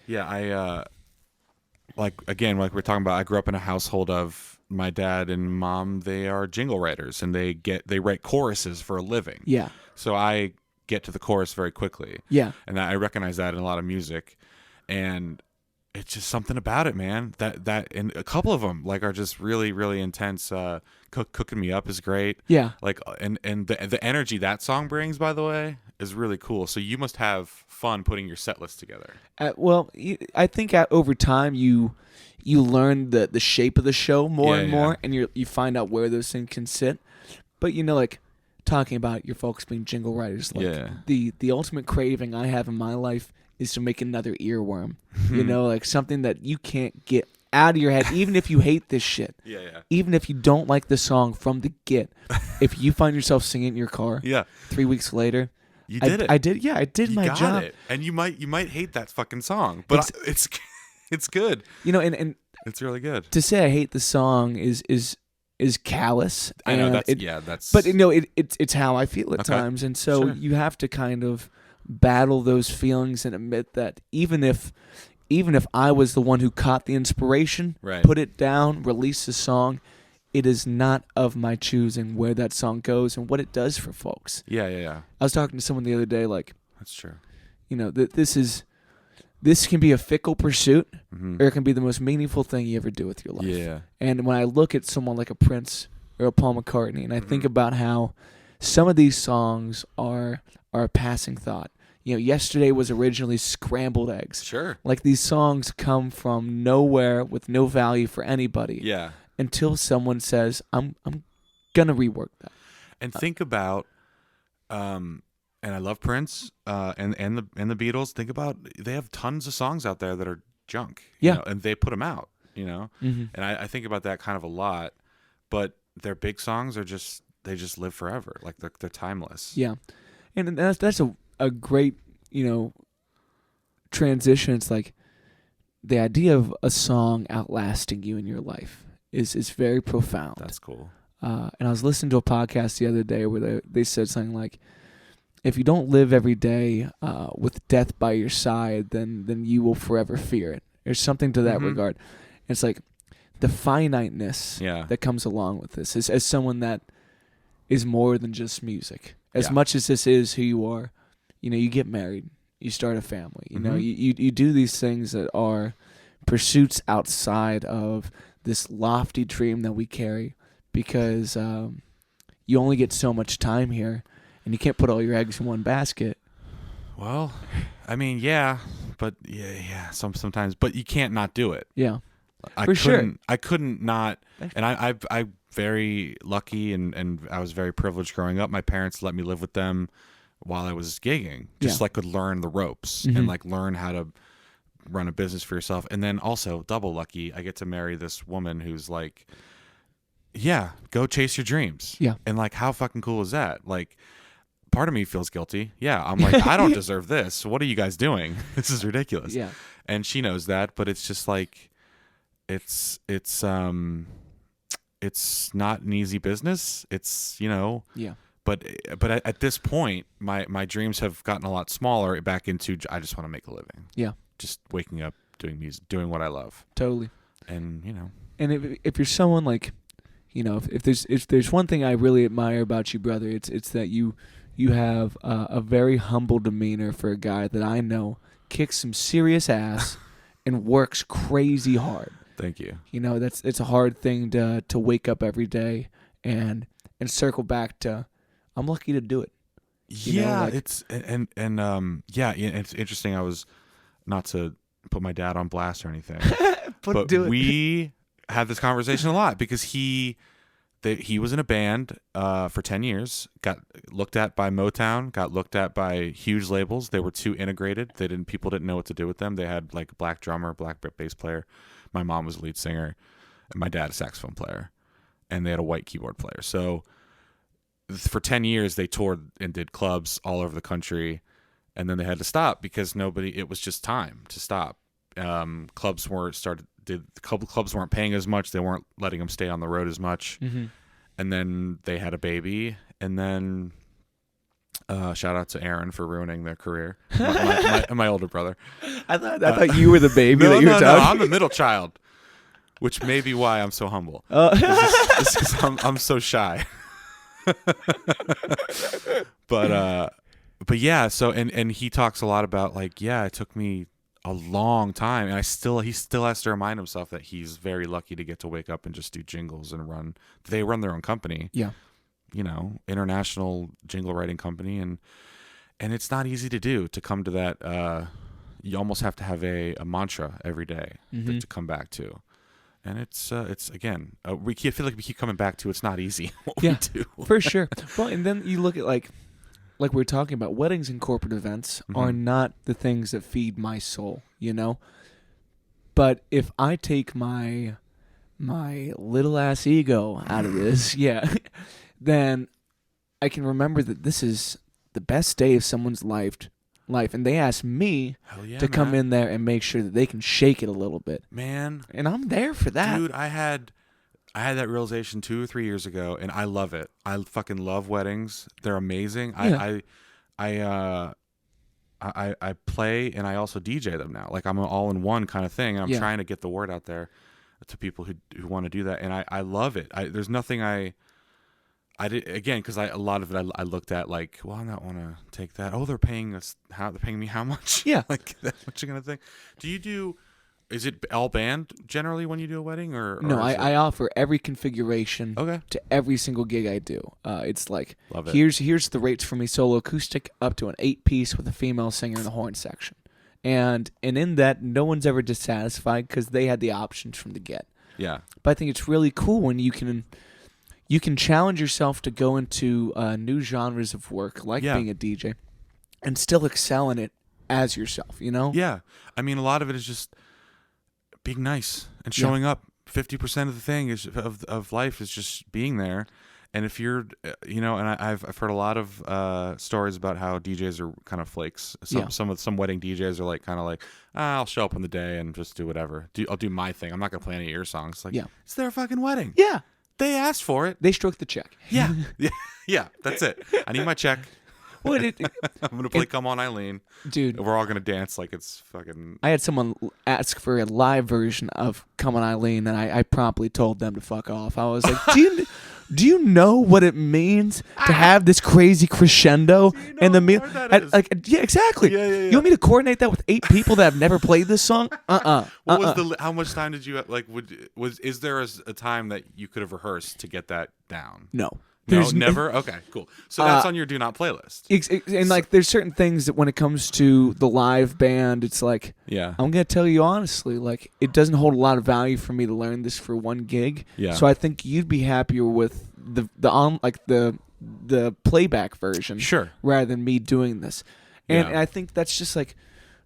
Yeah, I like we're talking about. I grew up in a household of my dad and mom. They are jingle writers, and they write choruses for a living. Yeah. So I get to the chorus very quickly. Yeah. And I recognize that in a lot of music, and it's just something about it, man. That and a couple of them like are just really, really intense. Cooking Me Up is great. Yeah. Like and the energy that song brings, by the way, is really cool. So you must have fun putting your set list together. I think over time you learn the shape of the show more and more, and you find out where those things can sit. But like talking about your folks being jingle writers, like the ultimate craving I have in my life is to make another earworm. Like something that you can't get out of your head, even if you hate this shit. Even if you don't like the song from the get, if you find yourself singing in your car, 3 weeks later. You did it. I did. Yeah, I did you my got job. It. And you might hate that fucking song, but it's good. And it's really good. To say I hate the song is callous. I know that's. But it's how I feel at times, and so you have to kind of battle those feelings and admit that even if I was the one who caught the inspiration, put it down, released the song, it is not of my choosing where that song goes and what it does for folks. Yeah. I was talking to someone the other day, like, that's true. This can be a fickle pursuit, or it can be the most meaningful thing you ever do with your life. Yeah. And when I look at someone like a Prince or a Paul McCartney, and I think about how some of these songs are a passing thought. Yesterday was originally Scrambled Eggs. Sure. Like, these songs come from nowhere with no value for anybody. Yeah. Until someone says, I'm gonna rework that. And think about, and I love Prince, and the Beatles. Think about, they have tons of songs out there that are junk. And they put them out. And I think about that kind of a lot. But their big songs are they just live forever. Like they're timeless. Yeah, and that's a great transition. It's like the idea of a song outlasting you in your life is very profound. That's cool. And I was listening to a podcast the other day where they said something like, if you don't live every day with death by your side, then you will forever fear it. There's something to that regard. And it's like the finiteness that comes along with this. As someone that is more than just music. As much as this is who you are, you get married, you start a family. You do these things that are pursuits outside of this lofty dream that we carry, because you only get so much time here, and you can't put all your eggs in one basket. Well, I mean, but sometimes, but you can't not do it. Yeah, sure. I couldn't not, and I very lucky and I was very privileged growing up. My parents let me live with them while I was gigging, just like could learn the ropes and like learn how to run a business for yourself. And then also double lucky, I get to marry this woman who's like, go chase your dreams. Yeah. And like, how fucking cool is that? Like, part of me feels guilty. Yeah. I'm like, I don't deserve this. What are you guys doing? This is ridiculous. Yeah. And she knows that, but it's just like, it's not an easy business. It's, yeah. But at this point, my dreams have gotten a lot smaller back into, I just want to make a living. Yeah. Just waking up, doing music, doing what I love. Totally. And, And if you're someone like, if there's one thing I really admire about you, brother, it's that you have a very humble demeanor for a guy that I know kicks some serious ass and works crazy hard. Thank you. It's a hard thing to wake up every day and circle back to, I'm lucky to do it. It's it's interesting. I was, not to put my dad on blast or anything, but we had this conversation a lot because he was in a band for 10 years, got looked at by Motown, got looked at by huge labels. They were too integrated. People didn't know what to do with them. They had like a black drummer, black bass player. My mom was a lead singer, and my dad a saxophone player, and they had a white keyboard player. So for 10 years, they toured and did clubs all over the country, and then they had to stop because it was just time to stop. Clubs weren't paying as much. They weren't letting them stay on the road as much. Mm-hmm. And then they had a baby, and then shout out to Aaron for ruining their career. My older brother. I thought you were the baby that you were talking. No, I'm the middle child, which may be why I'm so humble. I'm so shy. But yeah, so and he talks a lot about like, it took me a long time, and he still has to remind himself that he's very lucky to get to wake up and just do jingles and they run their own company. Yeah. International jingle writing company, and it's not easy to come to that. You almost have to have a mantra every day to come back to. And it's again, I feel like we keep coming back to, it's not easy what we do. For sure. Well, and then you look at like we were talking about, weddings and corporate events are not the things that feed my soul, But if I take my little ass ego out of this, then I can remember that this is the best day of someone's life, and they ask me to come in there and make sure that they can shake it a little bit, man. And I'm there for that, dude. I had that realization 2 or 3 years ago, and I love it. I fucking love weddings. They're amazing. I play and I also DJ them now. Like I'm an all-in-one kind of thing. And I'm trying to get the word out there to people who want to do that, and I love it. There's nothing I did, again, because a lot of it I looked at like, well, I don't want to take that. Oh, they're paying us. They're paying me how much? Yeah, like that much kind of thing. Is it all band generally when you do a wedding, or no? I offer every configuration to every single gig I do. It's like, here's the rates for me solo acoustic up to an 8-piece with a female singer in the horn section, and in that no one's ever dissatisfied because they had the options from the get. Yeah, but I think it's really cool when you can challenge yourself to go into new genres of work, like being a DJ, and still excel in it as yourself, Yeah. I mean, a lot of it is just being nice and showing up 50% of the thing is of life is just being there. And if you're, and I've heard a lot of stories about how DJs are kind of flakes. Some wedding DJs are like kind of like, I'll show up on the day and just do whatever. I'll do my thing. I'm not gonna play any of your songs. Like, it's their fucking wedding. Yeah, they asked for it. They stroked the check. Yeah, yeah. That's it. I need my check. I'm gonna play "Come On, Eileen," dude. We're all gonna dance like it's fucking. I had someone ask for a live version of "Come On, Eileen," and I promptly told them to fuck off. I was like, do you know what it means to have this crazy crescendo and the meal? Yeah, exactly. Yeah. You want me to coordinate that with 8 people that have never played this song? How much time did you like? Is there a time that you could have rehearsed to get that down? No. No, never? Okay, cool. So that's on your do not playlist. And like there's certain things that when it comes to the live band, it's like, I'm going to tell you honestly, like it doesn't hold a lot of value for me to learn this for one gig. Yeah. So I think you'd be happier with the playback version. Sure. Rather than me doing this. And I think that's just like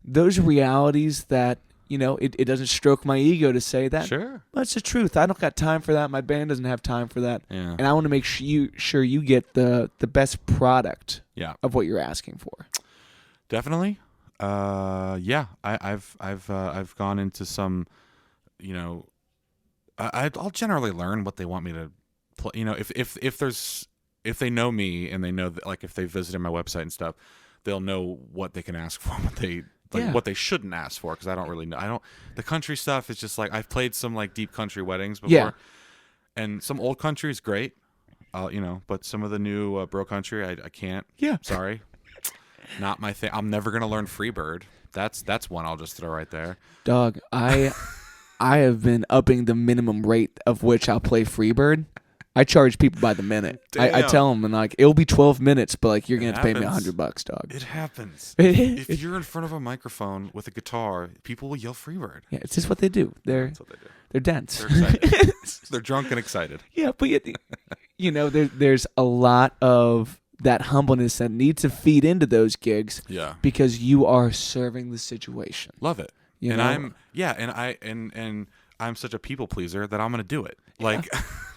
those realities that, it doesn't stroke my ego to say that. Sure. That's the truth. I don't got time for that. My band doesn't have time for that. Yeah. And I want to make sure you get the best product of what you're asking for. Definitely. I've gone into some, I'll generally learn what they want me to play. If they know me and they know that, like, if they visited my website and stuff, they'll know what they can ask for, what they shouldn't ask for, because I don't really know. The country stuff is just like, I've played some like deep country weddings before, and some old country is great, but some of the new bro country I can't. Yeah, sorry, not my thing. I'm never gonna learn Freebird. That's one I'll just throw right there. Dog, I have been upping the minimum rate of which I'll play Freebird. I charge people by the minute. I tell them, and like, it'll be 12 minutes, but like, you're going to have to pay me $100, dog. It happens. If you're in front of a microphone with a guitar, people will yell Freebird. Yeah, it's just what they do. That's what they do. They're dense. They're excited. They're drunk and excited. Yeah, but there's a lot of that humbleness that needs to feed into those gigs. Yeah. Because you are serving the situation. Love it. I'm such a people pleaser that I'm going to do it. Like,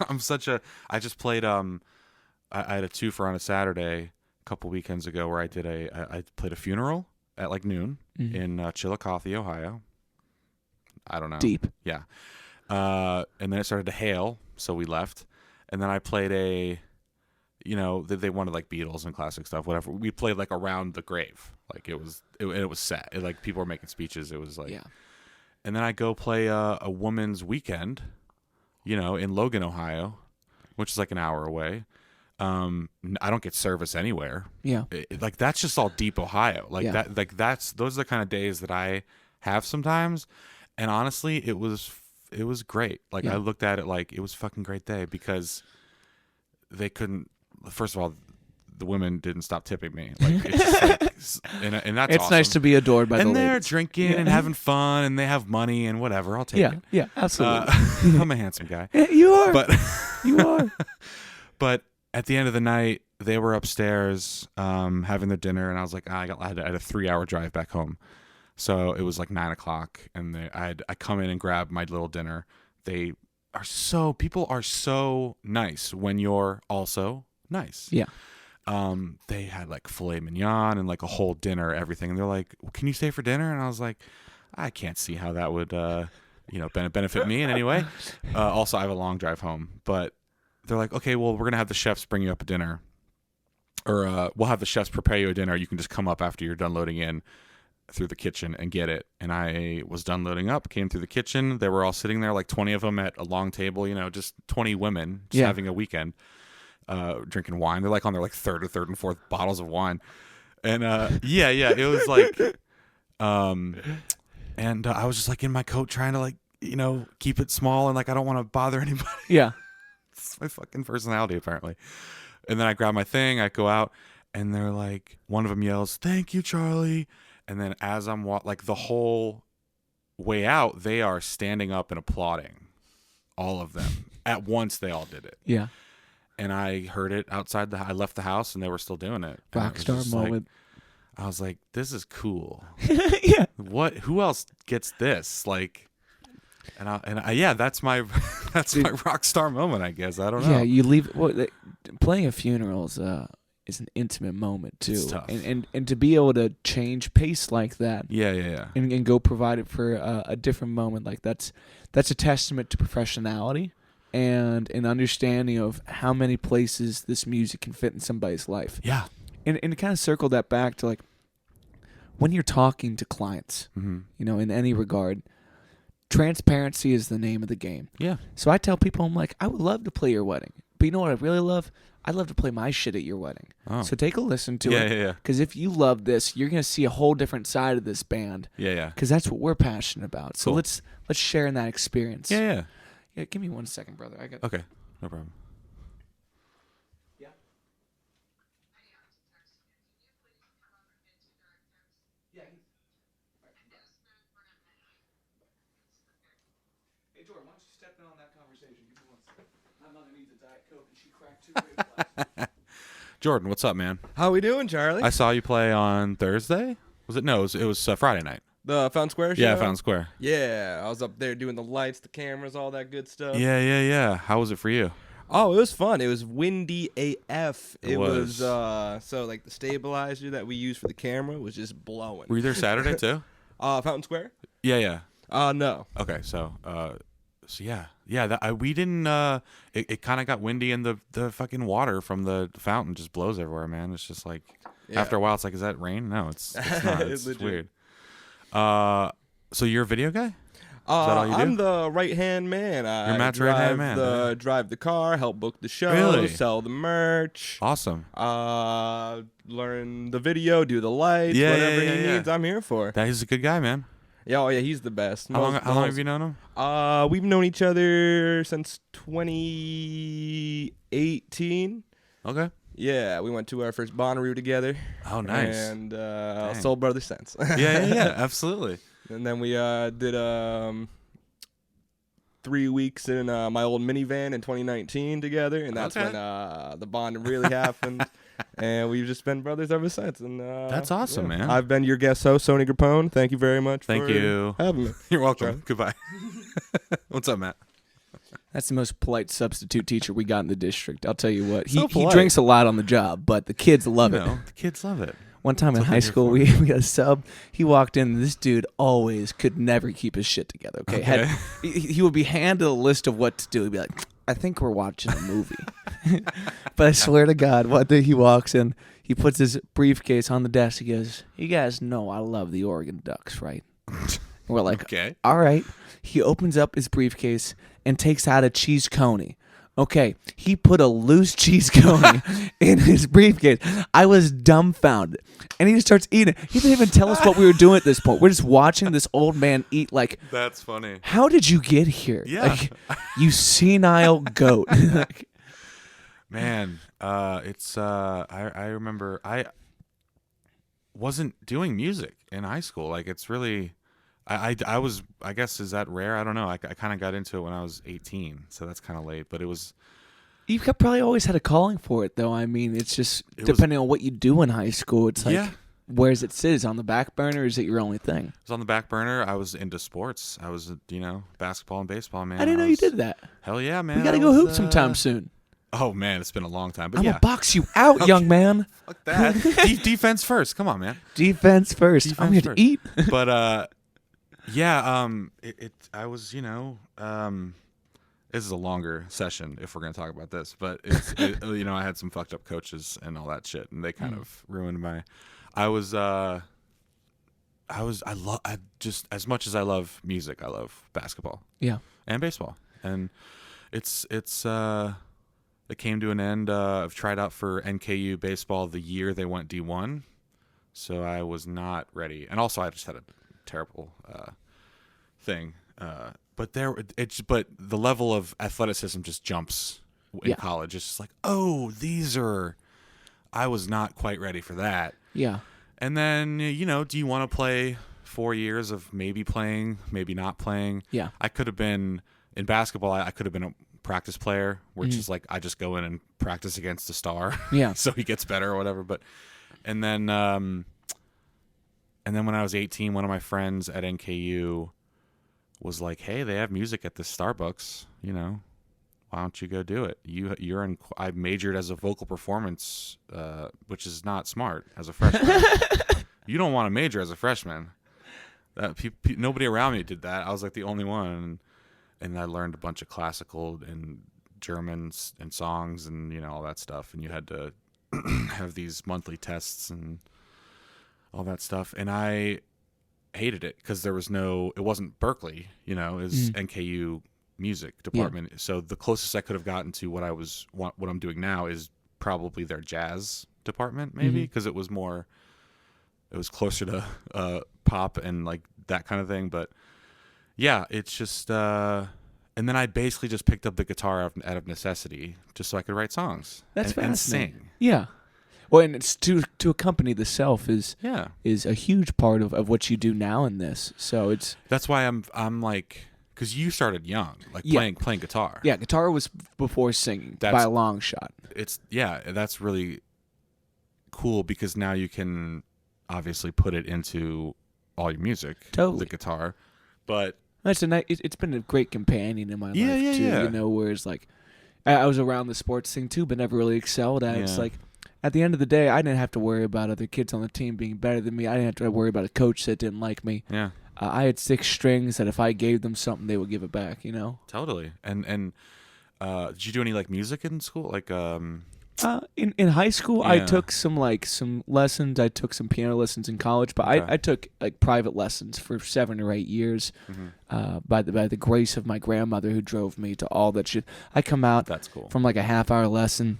I just played, I had a twofer on a Saturday a couple weekends ago where I played a funeral at like noon in Chillicothe, Ohio. I don't know. Deep. Yeah. And then it started to hail, so we left. And then I played they wanted like Beatles and classic stuff, whatever. We played like around the grave. Like it was set. Like people were making speeches. It was like, And then I go play a woman's weekend, in Logan, Ohio, which is like an hour away. I don't get service anywhere. Yeah. Like that's just all deep Ohio. Like that. Like those are the kind of days that I have sometimes. And honestly, it was great. Like I looked at it like it was a fucking great day because they couldn't. First of all, the women didn't stop tipping me. Like it's just like, and that's it's awesome. nice to be adored by the ladies. And they're drinking and having fun, and they have money and whatever. I'll take it. Yeah, absolutely. I'm a handsome guy. You are. But you are. But at the end of the night, they were upstairs having their dinner, and I was like, I had a 3-hour drive back home. So it was like 9:00, and I come in and grab my little dinner. People are so nice when you're also nice. Yeah. They had like filet mignon and like a whole dinner, everything. And they're like, can you stay for dinner? And I was like, I can't see how that would, benefit me in any way. Also, I have a long drive home, but they're like, okay, well, we're going to have the chefs bring you up a dinner, or we'll have the chefs prepare you a dinner. You can just come up after you're done loading in through the kitchen and get it. And I was done loading up, came through the kitchen. They were all sitting there, like 20 of them at a long table, just 20 women just having a weekend. Drinking wine. They're like on their like third and fourth bottles of wine. And it was like and I was just like in my coat trying to like, keep it small and like I don't want to bother anybody. Yeah. It's my fucking personality apparently. And then I grab my thing, I go out, and they're like, one of them yells, "Thank you, Charlie." And then as I'm like the whole way out, they are standing up and applauding. All of them. At once they all did it. Yeah. And I heard it outside I left the house and they were still doing it. Rockstar moment. I was like, this is cool. Yeah. Who else gets this? Like, Yeah, that's my my rock star moment, I guess. I don't know. Yeah, you leave. Playing a funeral is an intimate moment too. It's tough. And to be able to change pace like that. Yeah. And go provide it for a different moment like that's a testament to professionality and an understanding of how many places this music can fit in somebody's life. Yeah. And to kind of circle that back to like when you're talking to clients, Mm-hmm. in any regard, transparency is the name of the game. Yeah. So I tell people, I'm like, I would love to play your wedding. But you know what I really love? I'd love to play my shit at your wedding. Oh. So take a listen to it. Yeah. Because if you love this, you're going to see a whole different side of this band. Yeah. Because that's what we're passionate about. So Cool. let's share in that experience. Yeah. Yeah, give me 1 second, brother. I got. Okay. No problem. Yeah. Yeah. Hey, Jordan, why don't you step in on that conversation? Give me 1 second. My mother needs a Diet Coke, and she cracked 2 grape glasses. Jordan, what's up, man? How we doing, Charlie? I saw you play on Thursday. Was it? No, it was Friday night. The Fountain Square show? Yeah, Fountain Square. Yeah, I was up there doing the lights, the cameras, all that good stuff. Yeah. How was it for you? Oh, it was fun. It was windy AF. It was. So like the stabilizer that we use for the camera was just blowing. Were you there Saturday too? Fountain Square? Yeah. No. Okay, so yeah. We didn't. It kind of got windy, and the fucking water from the fountain just blows everywhere, man. It's just like after a while, it's like, is that rain? No, it's not. It's weird. So you're a video guy? Is that all you do? I'm the right-hand man. You're Matt's right-hand man. Drive the car, help book the show, Really? sell the merch. Awesome. Learn the video, do the lights, Yeah, whatever yeah, he yeah. needs, I'm here for. That is a good guy, man. Yeah, oh yeah, he's the best. How long have you known him? We've known each other since 2018. Okay. Yeah, we went to our first Bonnaroo together. Oh, nice. And soul brothers since. Yeah, absolutely. And then we did 3 weeks in my old minivan in 2019 together, and that's when the bond really happened. And we've just been brothers ever since. And That's awesome, man. I've been your guest host, Sony Grappone. Thank you very much Thank for you. having me. You're welcome. Charlie. Goodbye. What's up, Matt? That's the most polite substitute teacher we got in the district. I'll tell you what. He polite. drinks a lot on the job, but the kids love it. The kids love it. One time in high school, we got a sub. He walked in, and this dude always could never keep his shit together. Okay. He would be handed a list of what to do. He'd be like, I think we're watching a movie. But I swear to God, one day he walks in, he puts his briefcase on the desk. He goes, you guys know I love the Oregon Ducks, right? And we're like, Okay. all right. He opens up his briefcase and takes out a cheese coney. Okay, he put a loose cheese coney in his briefcase. I was dumbfounded. And he just starts eating it. He didn't even tell us what we were doing at this point. We're just watching this old man eat like, That's funny. how did you get here? Yeah. Like, you senile goat. Man, it's I remember I wasn't doing music in high school. Like, it's really I was, I guess, is that rare? I don't know. I kind of got into it when I was 18, so that's kind of late. But it was. You've probably always had a calling for it, though. I mean, it's just depending on what you do in high school. It's like, where does it sit? Is it on the back burner, or is it your only thing? It was on the back burner. I was into sports. I was, basketball and baseball, man. I didn't know you did that. Hell yeah, man. We got to go hoop sometime soon. Oh, man, it's been a long time. But I'm going to box you out, young man. Fuck that. Defense first. Come on, man. Defense first. I'm here to eat. But, yeah, I was, this is a longer session if we're going to talk about this, but I had some fucked up coaches and all that shit, and they kind of ruined I just, as much as I love music, I love basketball. Yeah. And baseball. And it came to an end. I've tried out for NKU baseball the year they went D1, so I was not ready. And also I just had a terrible thing, but the level of athleticism just jumps in college. It's just like, I was not quite ready for that. Yeah. And then, do you want to play 4 years of maybe playing, maybe not playing? Yeah. I could have been in basketball. I could have been a practice player, which is like I just go in and practice against a star, so he gets better or whatever. But and then when I was 18, one of my friends at NKU was like, hey, they have music at this Starbucks, why don't you go do it? I majored as a vocal performance, which is not smart as a freshman. You don't want to major as a freshman. Nobody around me did that. I was like the only one, and I learned a bunch of classical and Germans and songs and all that stuff. And you had to have these monthly tests and all that stuff. And I hated it because it wasn't Berkeley, it was NKU music department. So the closest I could have gotten to what I'm doing now is probably their jazz department, maybe, because it was closer to pop and like that kind of thing. But yeah, it's just and then I basically just picked up the guitar out of necessity just so I could write songs and sing. Yeah. Well, and it's to accompany the self is a huge part of what you do now in this. So that's why I'm like, because you started young, like playing guitar. Yeah, guitar was before singing by a long shot. That's really cool because now you can obviously put it into all your music. Totally. The guitar, but it's been a great companion in my life too. Yeah. Whereas like I was around the sports thing too, but never really excelled at it. It's like at the end of the day, I didn't have to worry about other kids on the team being better than me. I didn't have to worry about a coach that didn't like me. Yeah. I had 6 strings that if I gave them something, they would give it back. Totally. And did you do any like music in school? Like in high school, I took some lessons. I took some piano lessons in college, but I took like private lessons for 7 or 8 years. By the grace of my grandmother who drove me to all that shit. I come out from like a half-hour lesson,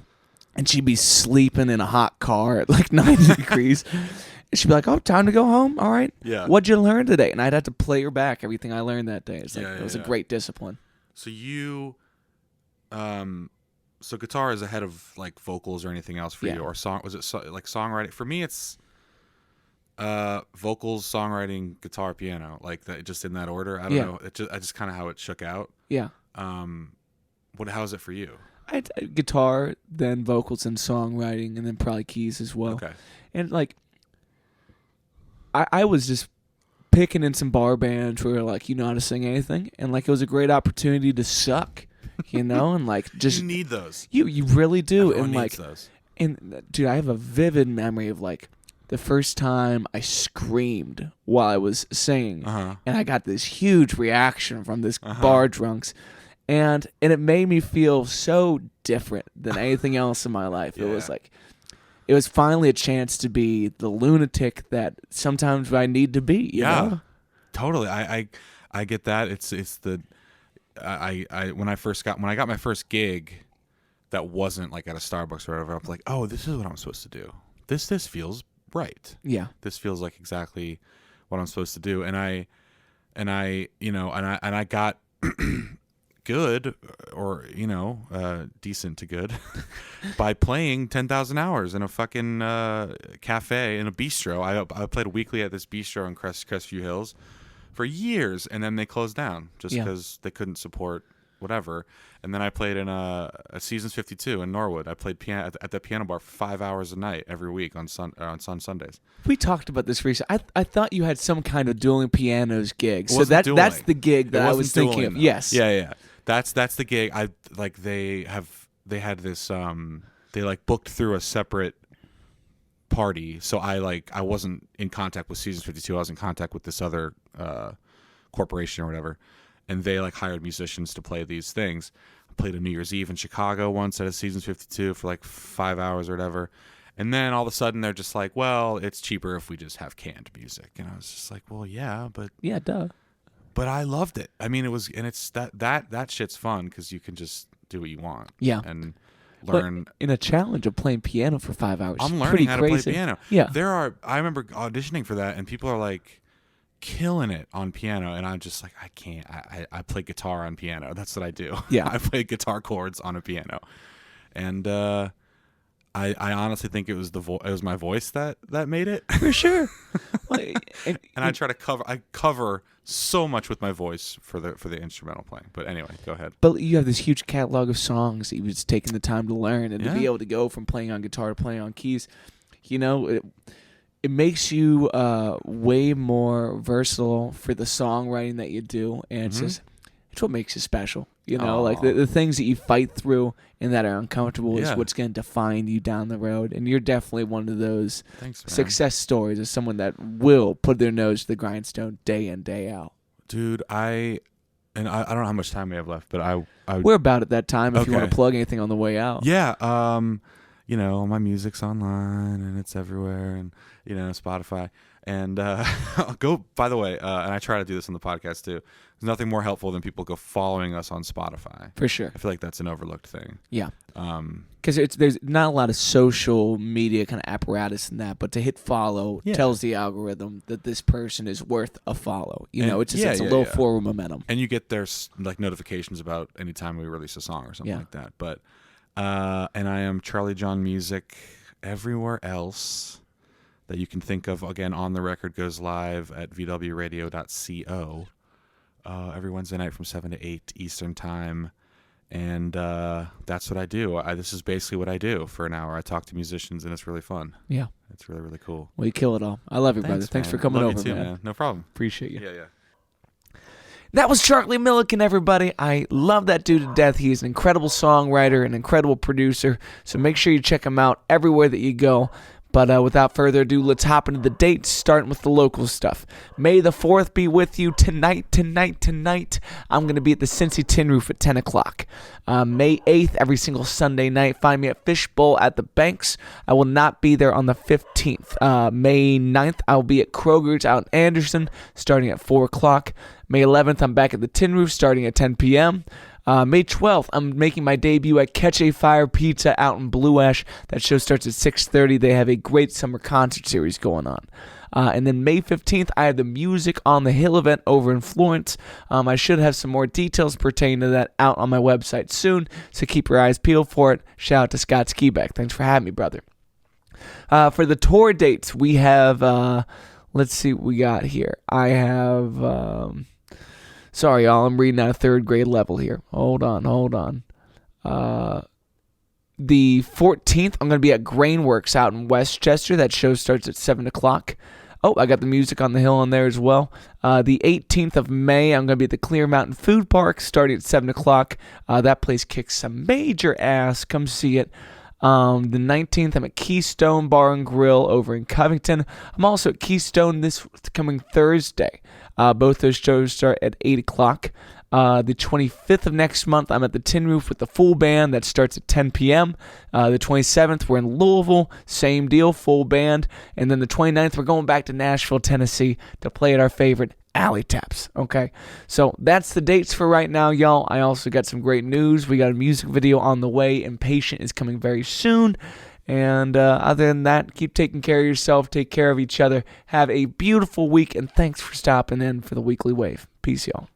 and she'd be sleeping in a hot car at like 90 degrees. And she'd be like, "Oh, time to go home. All right. Yeah. What'd you learn today?" And I'd have to play her back everything I learned that day. It's like it was a great discipline. So you, so guitar is ahead of like vocals or anything else for you, or song? Was it like songwriting? For me, it's vocals, songwriting, guitar, piano, like that, just in that order. I don't know. I just kind of how it shook out. Yeah. How is it for you? I had guitar, then vocals and songwriting, and then probably keys as well. Okay. And like, I was just picking in some bar bands where like you know how to sing anything, and like it was a great opportunity to suck, and like just you need those. You really do. Everyone and like needs those. And dude, I have a vivid memory of like the first time I screamed while I was singing, and I got this huge reaction from this bar drunks. And it made me feel so different than anything else in my life. It was like, it was finally a chance to be the lunatic that sometimes I need to be. You know? Totally. I get that. It's the when I got my first gig, that wasn't like at a Starbucks or whatever. I was like, oh, this is what I'm supposed to do. This feels right. Yeah. This feels like exactly what I'm supposed to do. And I got good, or decent to good by playing 10,000 hours in a fucking cafe in a bistro. I played weekly at this bistro in Crestview Hills for years, and then they closed down just because they couldn't support whatever. And then I played in a Seasons 52 in Norwood. I played piano at the piano bar for 5 hours a night every week on Sundays. We talked about this recently. I thought you had some kind of dueling pianos gig. So that's the gig that I was thinking of. Yes. Yeah. That's the gig. They had this they like booked through a separate party. So I wasn't in contact with Seasons 52. I was in contact with this other corporation or whatever. And they like hired musicians to play these things. I played a New Year's Eve in Chicago once at a Seasons 52 for like 5 hours or whatever. And then all of a sudden they're just like, well, it's cheaper if we just have canned music. And I was just like, well, yeah, but yeah, duh. But I loved it. I mean, it's that shit's fun because you can just do what you want. Yeah. And learn. But in a challenge of playing piano for 5 hours. I'm learning how to play crazy. piano. Yeah. I remember auditioning for that, and people are like killing it on piano, and I'm just like, I can't. I play guitar on piano. That's what I do. Yeah. I play guitar chords on a piano, and I honestly think it was my voice that made it. For sure. and I try to cover so much with my voice for the instrumental playing. But anyway, go ahead. But you have this huge catalog of songs that you've just taken the time to learn, and to be able to go from playing on guitar to playing on keys, it makes you way more versatile for the songwriting that you do, and it's what makes you special. Like the things that you fight through and that are uncomfortable is what's going to define you down the road. And you're definitely one of those success stories of someone that will put their nose to the grindstone day in, day out. Dude, I don't know how much time we have left, but I we're about at that time if you want to plug anything on the way out. Yeah, my music's online and it's everywhere, and Spotify. And go, by the way, and I try to do this on the podcast too. There's nothing more helpful than people go following us on Spotify. For sure. I feel like that's an overlooked thing. Yeah. Because there's not a lot of social media kind of apparatus in that, but to hit follow tells the algorithm that this person is worth a follow. It's a little forward momentum. And you get their like notifications about any time we release a song or something like that. But and I am Charlie John Music everywhere else that you can think of. Again, On the Record goes live at vwradio.co every Wednesday night from 7 to 8 Eastern Time. And that's what I do. This is basically what I do for an hour. I talk to musicians, and it's really fun. Yeah. It's really, really cool. Well, you kill it all. I love you, brother. Thanks for coming over, you too, man. No problem. Appreciate you. Yeah. That was Charlie Milliken, everybody. I love that dude to death. He is an incredible songwriter, an incredible producer. So make sure you check him out everywhere that you go. But without further ado, let's hop into the dates, starting with the local stuff. May the 4th be with you tonight. I'm going to be at the Cincy Tin Roof at 10 o'clock. May 8th, every single Sunday night, find me at Fishbowl at the Banks. I will not be there on the 15th. May 9th, I'll be at Kroger's out in Anderson, starting at 4 o'clock. May 11th, I'm back at the Tin Roof, starting at 10 p.m., May 12th, I'm making my debut at Catch a Fire Pizza out in Blue Ash. That show starts at 6:30. They have a great summer concert series going on. And then May 15th, I have the Music on the Hill event over in Florence. I should have some more details pertaining to that out on my website soon, so keep your eyes peeled for it. Shout out to Scott Skiback. Thanks for having me, brother. For the tour dates, we have, let's see what we got here. I have... Sorry, y'all. I'm reading at a 3rd grade level here. Hold on. The 14th, I'm going to be at Grainworks out in Westchester. That show starts at 7 o'clock. Oh, I got the Music on the Hill on there as well. The 18th of May, I'm going to be at the Clear Mountain Food Park starting at 7 o'clock. That place kicks some major ass. Come see it. The 19th, I'm at Keystone Bar and Grill over in Covington. I'm also at Keystone this coming Thursday. Both those shows start at 8 o'clock. The 25th of next month, I'm at the Tin Roof with the full band. That starts at 10 p.m. The 27th, we're in Louisville. Same deal, full band. And then the 29th, we're going back to Nashville, Tennessee to play at our favorite Alley Taps. Okay, so that's the dates for right now, y'all. I also got some great news. We got a music video on the way. Impatient is coming very soon. And other than that, keep taking care of yourself. Take care of each other. Have a beautiful week. And thanks for stopping in for the Weekly Wave. Peace, y'all.